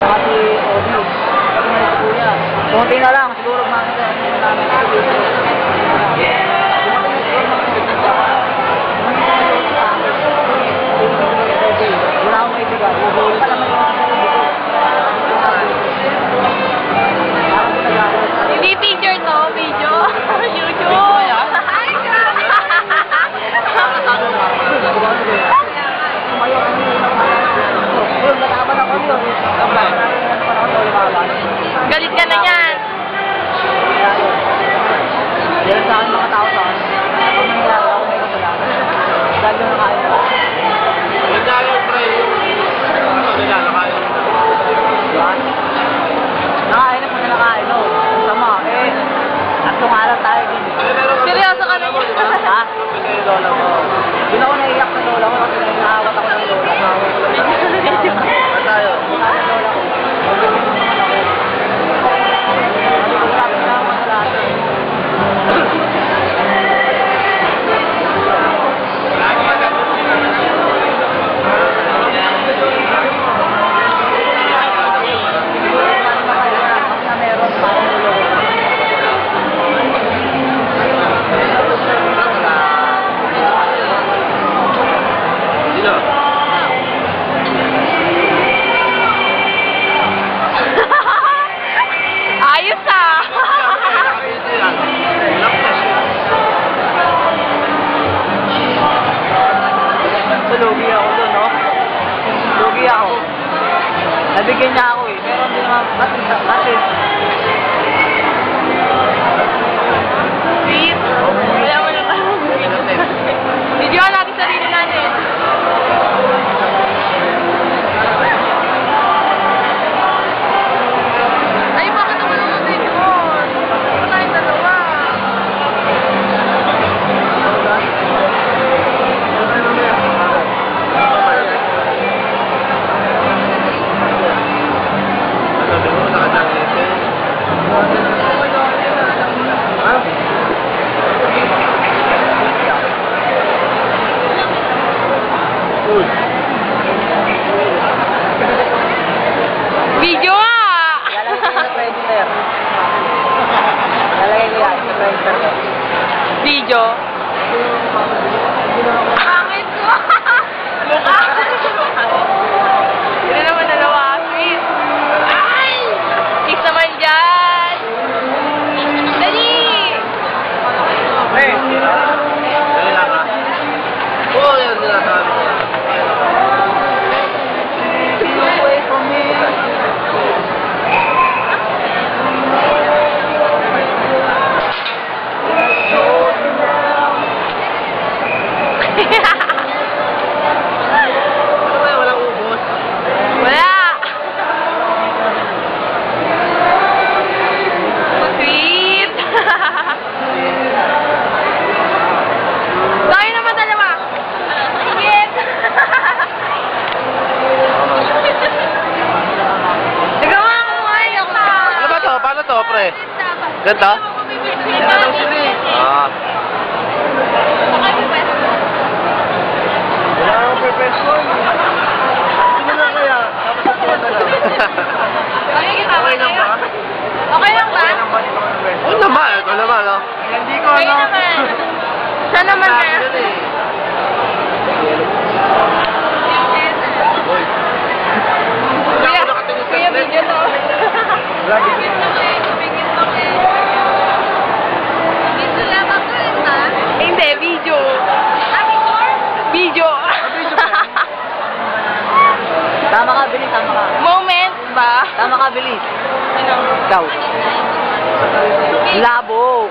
Saka si Obi. Kasi may si Kuya. Kunti na lang, siguro makita namin sa video. Wala akong maibigan. Uhuli pa naman yung Hindi picture to, video. YouTube. Hi, girl. Galit ka na yan. Yan sa akin mga tao sa akin. Kung nangyayari ako may kasalanan. Dahil yung nakain ko. Nagdalaw, pre. Ano nila, nakain? Yan. Nakain na kung nakain, no? Ang sama, eh. Tatlong araw tayo din. Seryoso ka na yan. Ha? Kasi yung lola mo. Doon ako naiyak sa lola ko kasi naawat ako ng lola ko. Ba tayo? Sa lola ko. Magbibigyan naman ako. Sabi ko naman sa lahat. Sino? Ayos ah. So, lugi ako doon, no? Lugi ako. Nabigyan niya ako, eh. Pero hindi naman, kasi, Sweet. Wala mo naman. Videoan natin sarili natin. Ay, bakit naman naman videoan? Wala yung dalawa. Sabi mo, nakadangin. Uy. Video ah! lalagay ko sa printer. Lalagay ko yan sa printer. Video. Pangit ko! Mukha! Hindi naman dalawa. Sweet. Ay! Kiss naman dyan! Dali! Hey! Dali lang ha. Oo, yan sinasabi. Away from me. Ano ba yung walang ubos? Wala! Sweet! Tayo naman dalawa! Ingit! Nagawa ko mo ngayon pa! Ano ba to? Paano to, pre? Ganda? Ganda daw sila eh. Ah. Wala akong profession. Sino na kaya? Tapos sa tuwa na lang. Okay lang ba? Okay lang ba? Oo naman, ito naman, no? Hindi ko Okay naman. Siya naman na. Kuya, kuya video to. Hindi, video. Video. Tama ka, bilis. Tama ka. Moments ba? Tama ka, bilis. Ano? Ikaw. Labo.